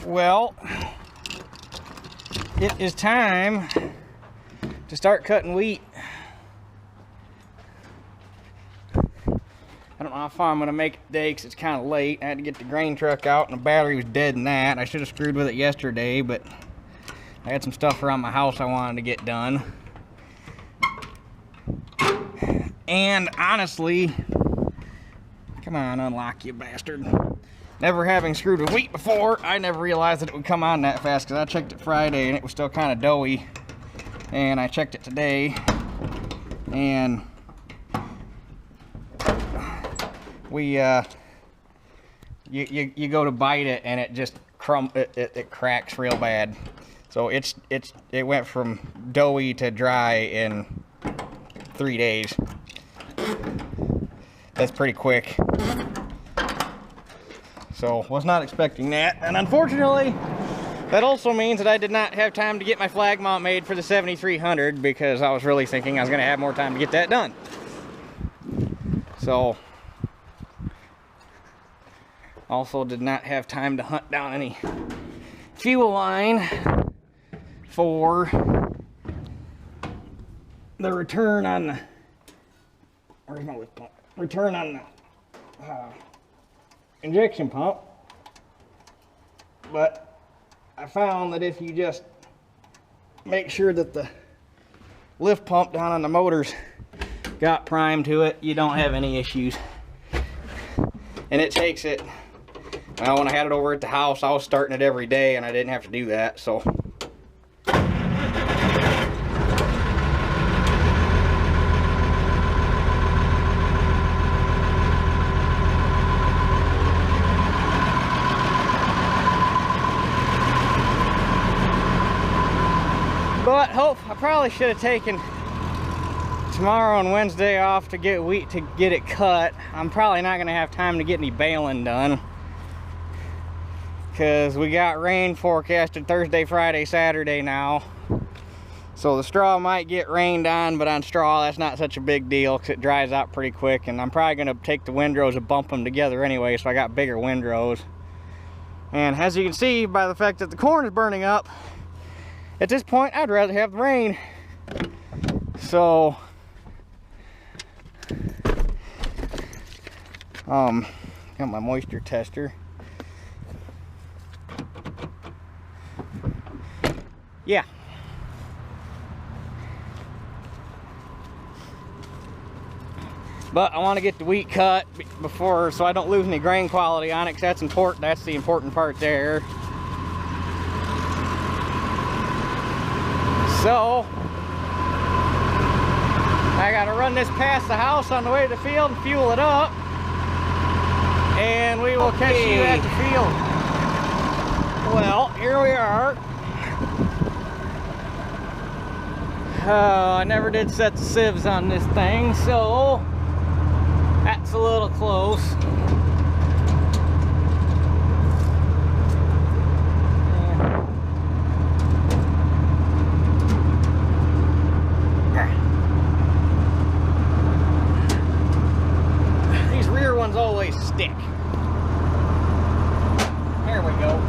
Well, it is time to start cutting wheat. I don't know how far I'm going to make it today because it's kind of late. I had to get the grain truck out and the battery was dead in that. I should have screwed with it yesterday, but I had some stuff around my house I wanted to get done. And honestly, come on, unlock, you bastard. Never having screwed with wheat before, I never realized that it would come on that fast because I checked it Friday and it was still kind of doughy. And I checked it today and you go to bite it and it just it cracks real bad. So it went from doughy to dry in 3 days. That's pretty quick. So was not expecting that, and unfortunately that also means that I did not have time to get my flag mount made for the 7300 because I was really thinking I was going to have more time to get that done. So also did not have time to hunt down any fuel line for the return on the, where's my lift pump? Return on the injection pump. But I found that if you just make sure that the lift pump down on the motors got primed to it, you don't have any issues. And it takes it, well, when I had it over at the house, I was starting it every day and I didn't have to do that, so. But I probably should have taken tomorrow and Wednesday off to get wheat to get it cut. I'm probably not going to have time to get any baling done because we got rain forecasted Thursday, Friday, Saturday now. So the straw might get rained on, but on straw that's not such a big deal because it dries out pretty quick. And I'm probably going to take the windrows and bump them together anyway, so I got bigger windrows. And as you can see by the fact that the corn is burning up, at this point, I'd rather have the rain. So, got my moisture tester. Yeah. But I want to get the wheat cut before, so I don't lose any grain quality on it, because that's important. That's the important part there. So, I gotta run this past the house on the way to the field and fuel it up. And we will catch you at the field. Well, here we are. I never did set the sieves on this thing, so that's a little close. Always stick. There we go.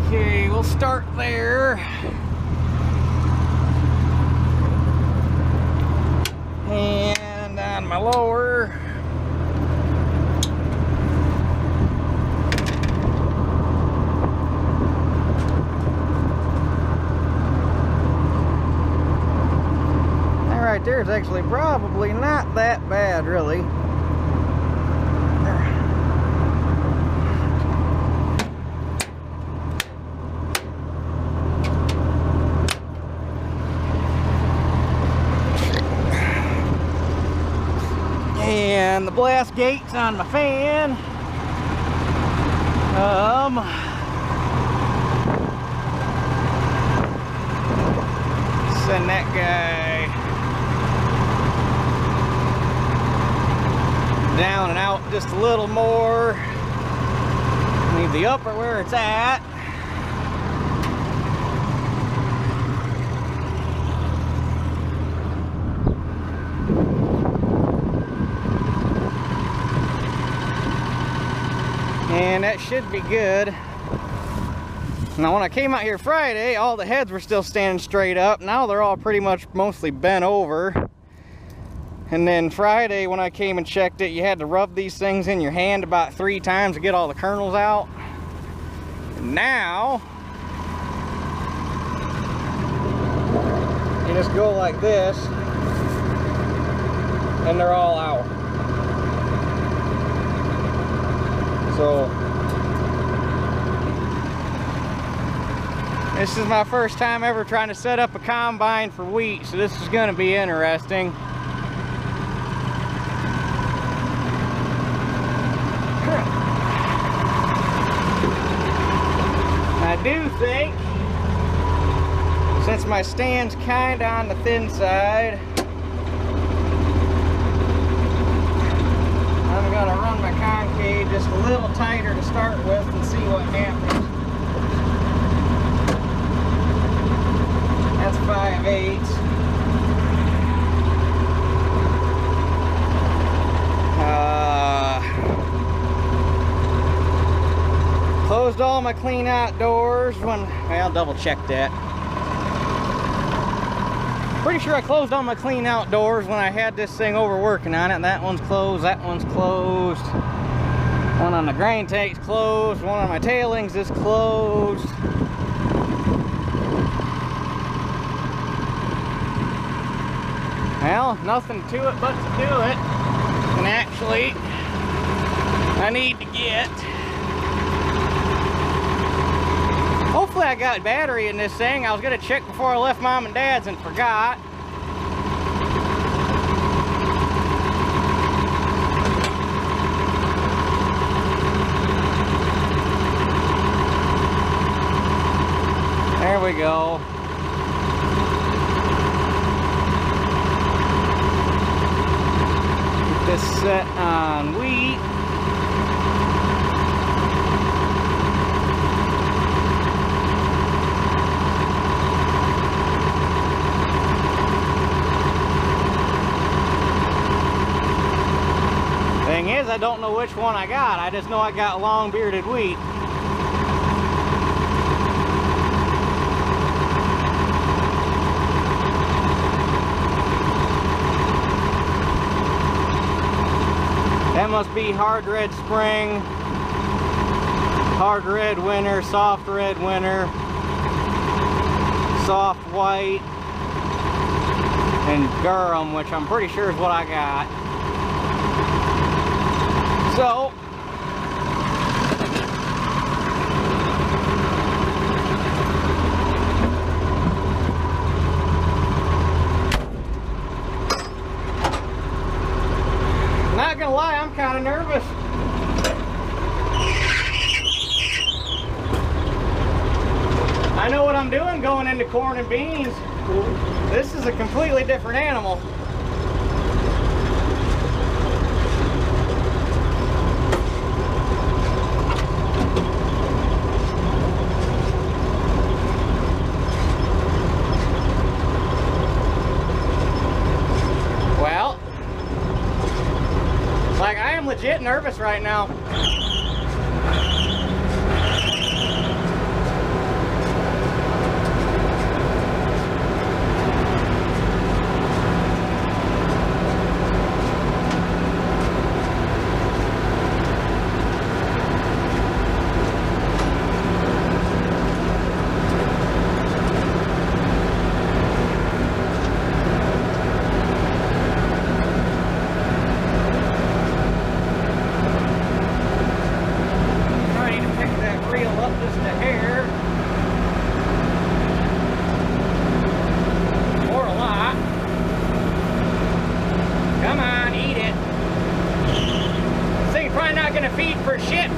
Okay, we'll start there. And on my lower. Right there is actually probably not that bad, really. And the blast gate's on my fan. Send that guy down and out just a little more. Leave the upper where it's at. And that should be good. Now when I came out here Friday, all the heads were still standing straight up. Now they're all pretty much mostly bent over. And then Friday when I came and checked it, you had to rub these things in your hand about 3 times to get all the kernels out. And now, you just go like this, and they're all out. So, this is my first time ever trying to set up a combine for wheat, so this is going to be interesting. I do think, since my stand's kind of on the thin side, I'm going to run my concave just a little tighter to start with and see what happens. That's 5/8. Closed all my clean outdoors when, well, I'll double check that. Pretty sure I closed all my clean outdoors when I had this thing over working on it. That one's closed, that one's closed. One on the grain tank's closed, one on my tailings is closed. Well, nothing to it but to do it. And actually, I need to get... Hopefully I got battery in this thing. I was going to check before I left Mom and Dad's and forgot. There we go. Get this set on wheat. Thing is, I don't know which one I got. I just know I got long bearded wheat. That must be hard red spring, hard red winter, soft red winter, soft white, and Durham, which I'm pretty sure is what I got. So, not gonna lie, I'm kind of nervous. I know what I'm doing going into corn and beans. This is a completely different animal. Legit nervous right now.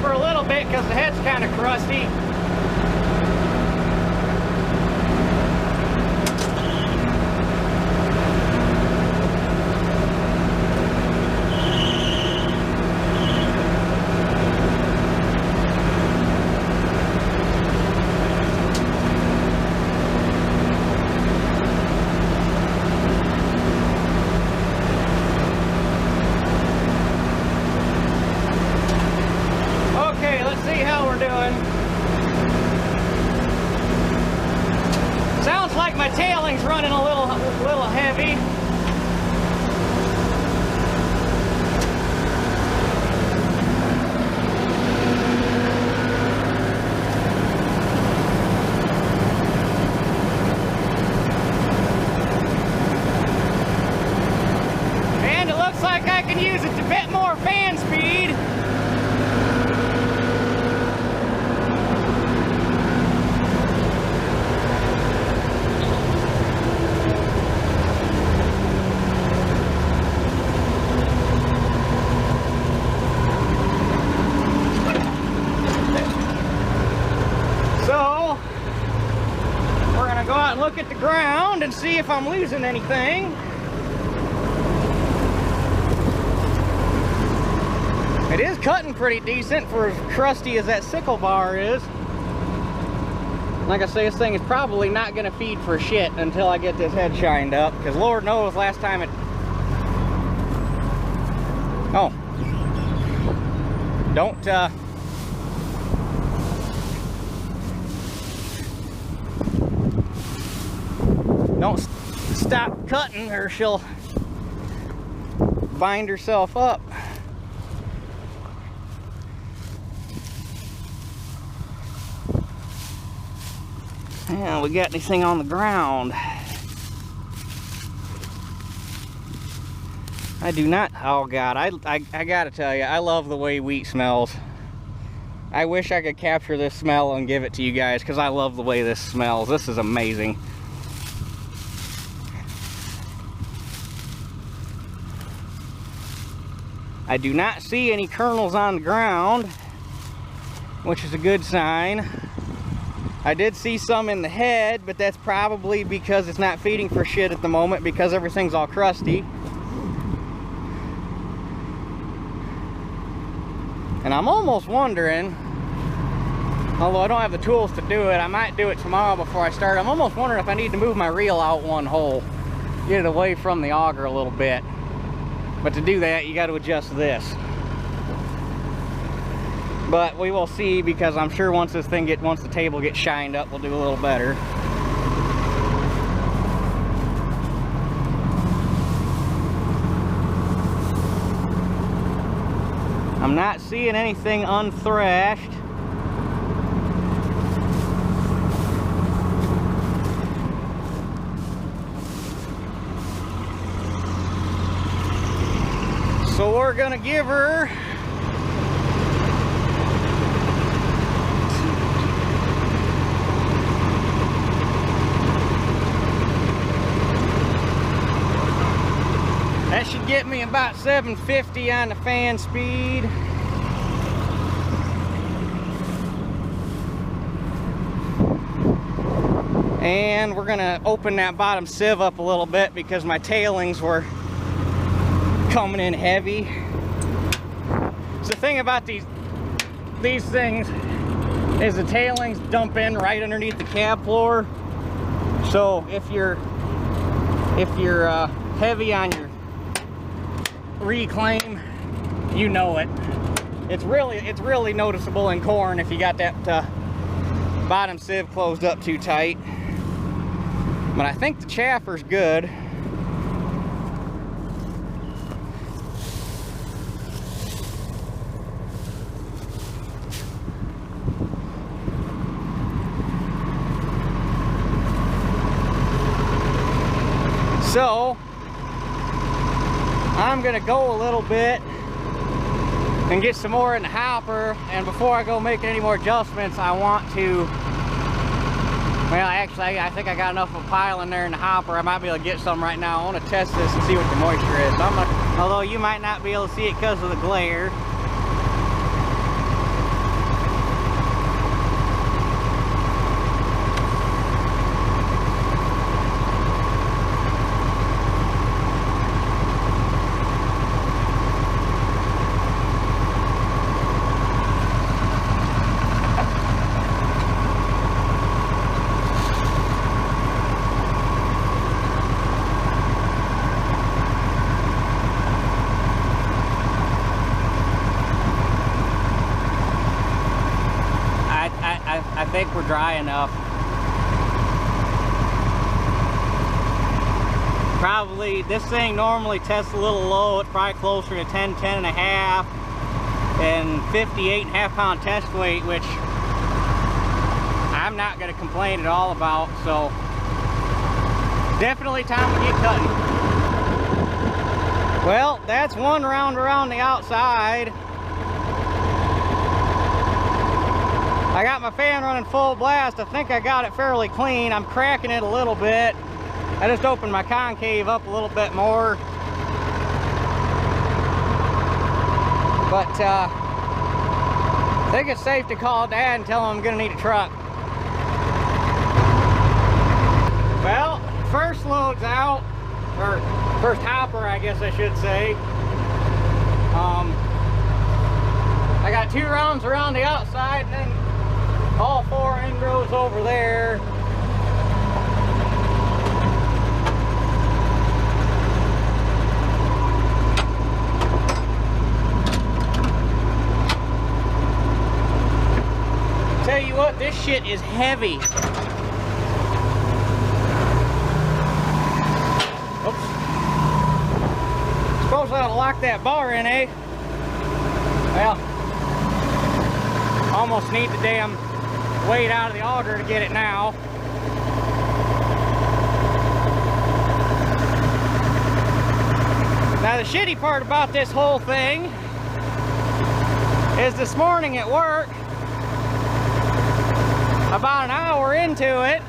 For a little bit because the head's kind of crusty. my tailing's running a little heavy. And it looks like I can use it a bit more fan speed. Go out and look at the ground and see if I'm losing anything. It is cutting pretty decent for as crusty as that sickle bar is. Like I say, this thing is probably not going to feed for shit until I get this head shined up, because Lord knows last time it... Oh. Don't stop cutting or she'll bind herself up. Yeah, we got anything on the ground? I do not. Oh God, I gotta tell you, I love the way wheat smells. I wish I could capture this smell and give it to you guys, because I love the way this smells. This is amazing. I do not see any kernels on the ground, which is a good sign. I did see some in the head, but that's probably because it's not feeding for shit at the moment, because everything's all crusty. And I'm almost wondering, although I don't have the tools to do it, I might do it tomorrow before I start. I'm almost wondering if I need to move my reel out one hole, get it away from the auger a little bit. But to do that, you got to adjust this. But we will see, because I'm sure once the table gets shined up, we'll do a little better. I'm not seeing anything unthrashed. So we're gonna give her that should get me about 750 on the fan speed. And we're gonna open that bottom sieve up a little bit, because my tailings were coming in heavy. So the thing about these things is the tailings dump in right underneath the cab floor. So if you're heavy on your reclaim, you know it. It's really noticeable in corn if you got that bottom sieve closed up too tight. But I think the chaffer's good. So I'm gonna go a little bit and get some more in the hopper, and before I go making any more adjustments, I want to, well, actually I think I got enough of a pile in there in the hopper. I might be able to get some right now. I want to test this and see what the moisture is. So although you might not be able to see it because of the glare. I think we're dry enough. Probably, this thing normally tests a little low. It's probably closer to 10, 10 and a half, and 58.5 pound test weight, which I'm not going to complain at all about. So definitely time to get cutting. Well, that's one round around the outside. I got my fan running full blast. I think I got it fairly clean. I'm cracking it a little bit. I just opened my concave up a little bit more. But I think it's safe to call Dad and tell him I'm gonna need a truck. Well, first load's out, or first hopper, I guess I should say. I got 2 rounds around the outside and then all 4 end rows over there. Tell you what, this shit is heavy. Oops. Suppose I ought to lock that bar in, eh? Well, almost need the damn weight out of the auger to get it now. Now the shitty part about this whole thing is this morning at work, about an hour into it,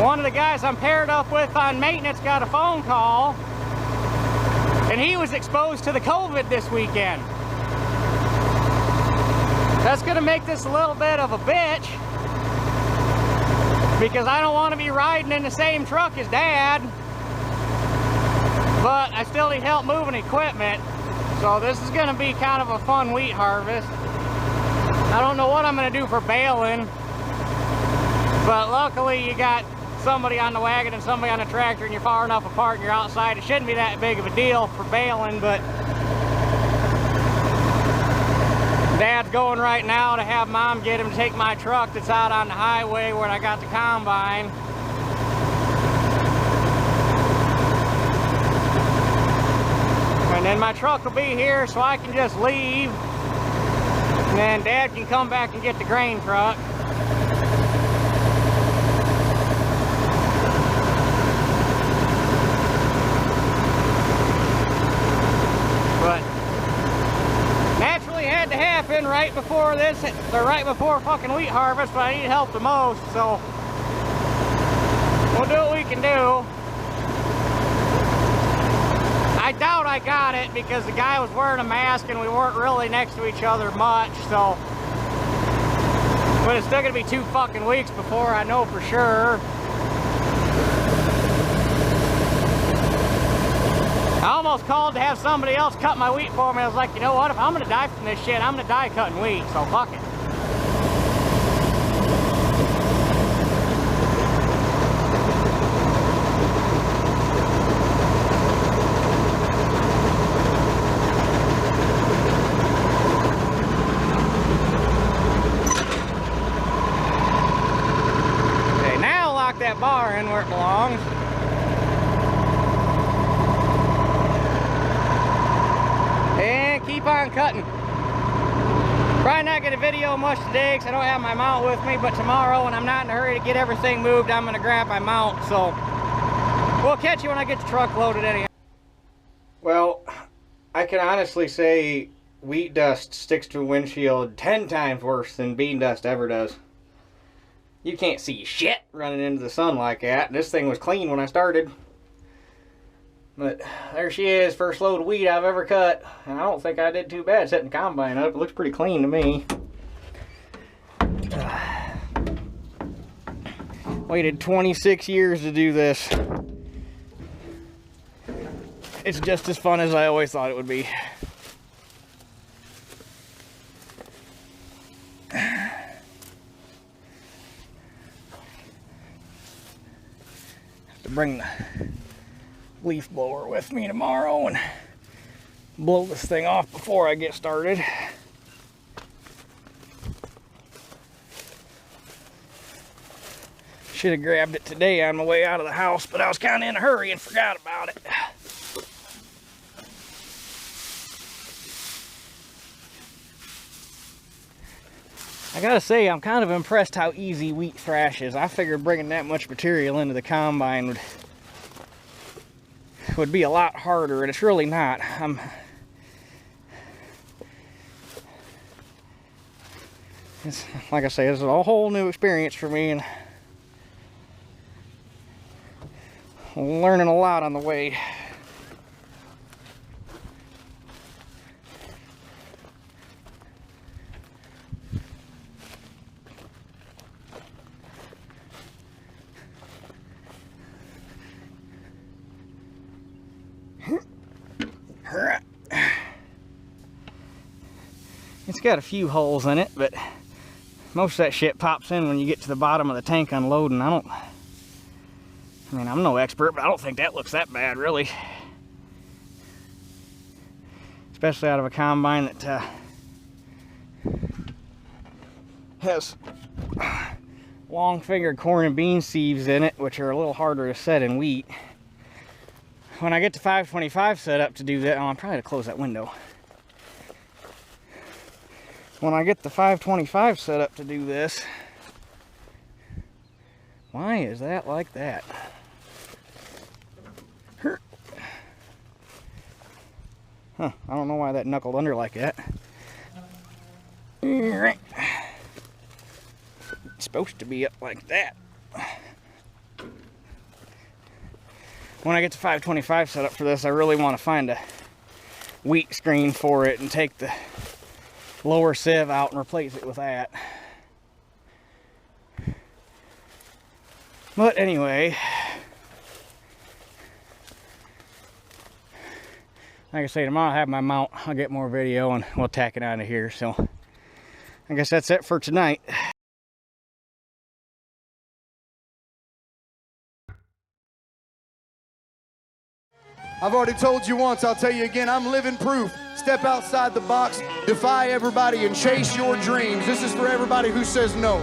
one of the guys I'm paired up with on maintenance got a phone call, and he was exposed to the COVID this weekend. That's gonna make this a little bit of a bitch, because I don't want to be riding in the same truck as Dad, but I still need help moving equipment. So this is gonna be kind of a fun wheat harvest. I don't know what I'm gonna do for baling, but luckily you got somebody on the wagon and somebody on the tractor, and you're far enough apart and you're outside. It shouldn't be that big of a deal for baling, but Dad's going right now to have Mom get him to take my truck that's out on the highway where I got the combine. And then my truck will be here, so I can just leave, and then Dad can come back and get the grain truck. But naturally had to happen right before this, or right before fucking wheat harvest, but I need help the most, so we'll do what we can do. I doubt I got it because the guy was wearing a mask and we weren't really next to each other much, so. But it's still gonna be 2 fucking weeks before I know for sure. I almost called to have somebody else cut my wheat for me. I was like, you know what, if I'm gonna die from this shit, I'm gonna die cutting wheat, so fuck it. That bar in where it belongs. And keep on cutting. Probably not get a video much today because I don't have my mount with me, but tomorrow when I'm not in a hurry to get everything moved, I'm going to grab my mount. So we'll catch you when I get the truck loaded anyhow. Well, I can honestly say wheat dust sticks to a windshield 10 times worse than bean dust ever does. You can't see shit running into the sun like that. This thing was clean when I started. But there she is, first load of wheat I've ever cut. And I don't think I did too bad setting the combine up. It looks pretty clean to me. Waited 26 years to do this. It's just as fun as I always thought it would be. To bring the leaf blower with me tomorrow and blow this thing off before I get started. Should have grabbed it today on my way out of the house, but I was kind of in a hurry and forgot about it. I gotta say, I'm kind of impressed how easy wheat thrash is. I figured bringing that much material into the combine would be a lot harder, and it's really not. It's, like I say, it's a whole new experience for me, and learning a lot on the way. It's got a few holes in it, but most of that shit pops in when you get to the bottom of the tank unloading. I mean, I'm no expert, but I don't think that looks that bad, really. Especially out of a combine that has long fingered corn and bean sieves in it, which are a little harder to set in wheat. When I get the 525 set up to do that, I'm probably to close that window. When I get the 525 set up to do this, why is that like that? Huh, I don't know why that knuckled under like that. It's supposed to be up like that. When I get the 525 set up for this, I really want to find a wheat screen for it and take the lower sieve out and replace it with that. But anyway, like I say, tomorrow I'll have my mount. I'll get more video and we'll tack it out of here. So I guess that's it for tonight. I've already told you once, I'll tell you again, I'm living proof. Step outside the box, defy everybody, and chase your dreams. This is for everybody who says no.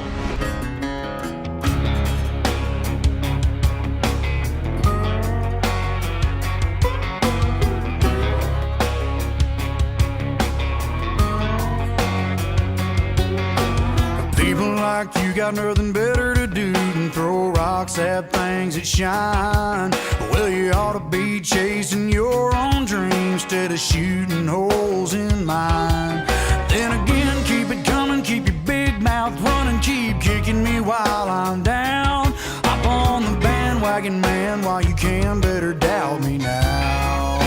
People like you got nothing better to do than throw rocks at things that shine. Well, you ought to be chasing your own dreams instead of shooting holes in mine. Then again, keep it coming, keep your big mouth running, keep kicking me while I'm down. Hop on the bandwagon, man, while you can, better doubt me now.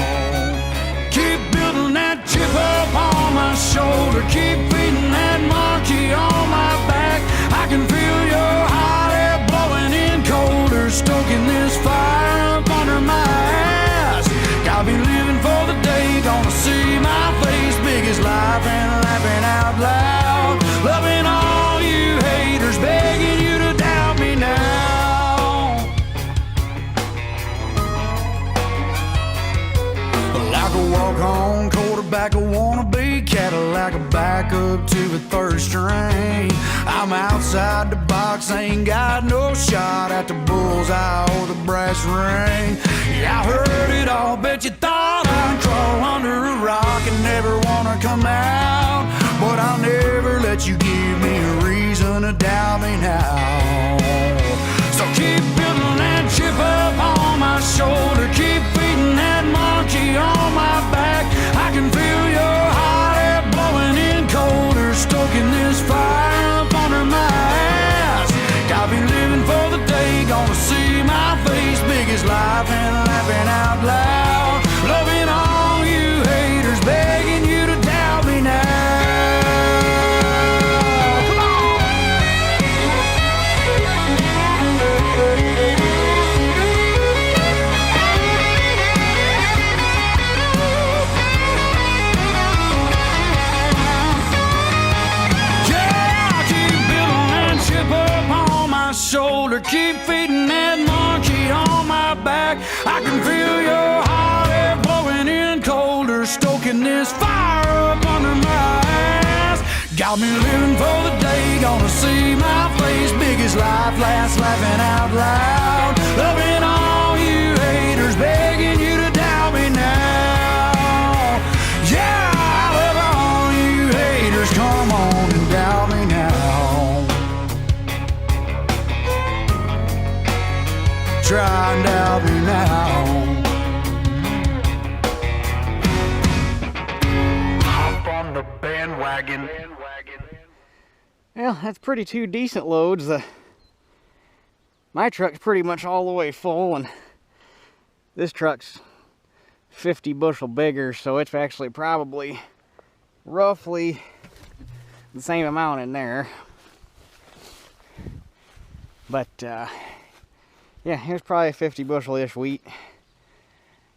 Keep building that chip up on my shoulder, keep feeding that monkey on my back. I can feel your hot air blowing in colder, stoking this fire up under my ass. Gotta be living for the day, gonna see my face big as life and laughing out loud. Loving all you haters, begging you to doubt me now. Like a walk-on quarterback, I wanna be Cadillac, a backup to a third string. I'm outside the box, ain't got no shot at the bullseye or the brass ring. Yeah, I heard it all, bet you thought I'd crawl under a rock and never wanna come out. But I'll never let you give me a reason to doubt me now. So keep building that chip up on my shoulder, keep feeding that monkey on my back. I can feel your hot air blowing in colder, stoking this fire up under my ass. Gotta be living for the day, gonna see my face big as life and laughing out loud. Loving all you haters, begging you to doubt me now. Come on! Shoulder, keep feeding that monkey on my back. I can feel your hot air blowing in colder, stoking this fire up under my ass. Got me living for the day, gonna see my face big as this life lasts, laughing out loud. Loving all you haters, begging you to doubt me now. Yeah, I love all you haters, come on and doubt me now. Try and doubt me now. Hop on the bandwagon. Well, that's pretty two decent loads. My truck's pretty much all the way full, and this truck's 50 bushel bigger, so it's actually probably roughly the same amount in there. But yeah, here's probably 50 bushel-ish wheat.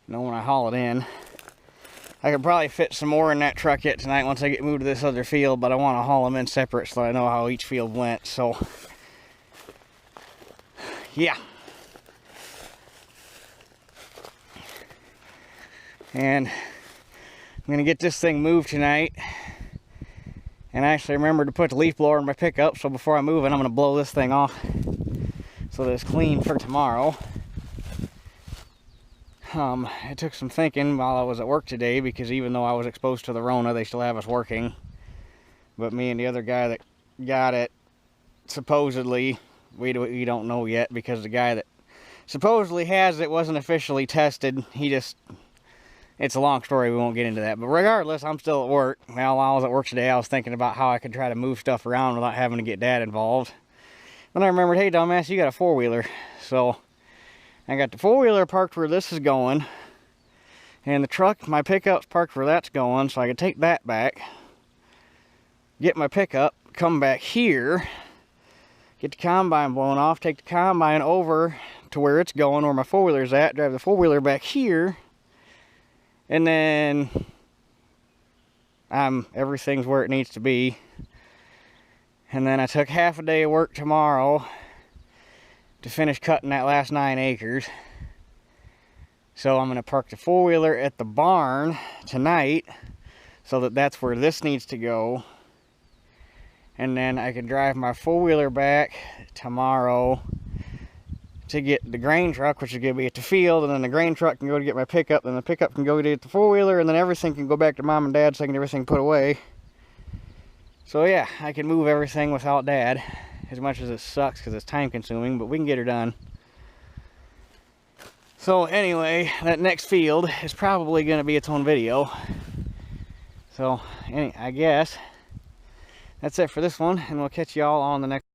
When I haul it in, I could probably fit some more in that truck yet tonight once I get moved to this other field, but I want to haul them in separate so I know how each field went. So yeah. And I'm going to get this thing moved tonight. And I actually remembered to put the leaf blower in my pickup, so before I move it, I'm going to blow this thing off so that it's clean for tomorrow. It took some thinking while I was at work today, because even though I was exposed to the Rona, they still have us working. But me and the other guy that got it, supposedly, we don't know yet, because the guy that supposedly has it wasn't officially tested. It's a long story, we won't get into that. But regardless, I'm still at work. Well, while I was at work today, I was thinking about how I could try to move stuff around without having to get Dad involved. Then I remembered, hey dumbass, you got a four-wheeler. So I got the four-wheeler parked where this is going, and the truck, my pickup's parked where that's going, so I could take that back, get my pickup, come back here, get the combine blown off, take the combine over to where it's going, where my four-wheeler's at, drive the four-wheeler back here, and then everything's where it needs to be. And then I took half a day of work tomorrow to finish cutting that last 9 acres. So I'm going to park the four-wheeler at the barn tonight, so that's where this needs to go. And then I can drive my four-wheeler back tomorrow to get the grain truck, which is going to be at the field, and then the grain truck can go to get my pickup, and the pickup can go to get the four-wheeler, and then everything can go back to Mom and Dad so I can get everything put away. So yeah, I can move everything without Dad, as much as it sucks because it's time consuming, but we can get her done. So anyway, that next field is probably going to be its own video. So I guess that's it for this one, and we'll catch y'all on the next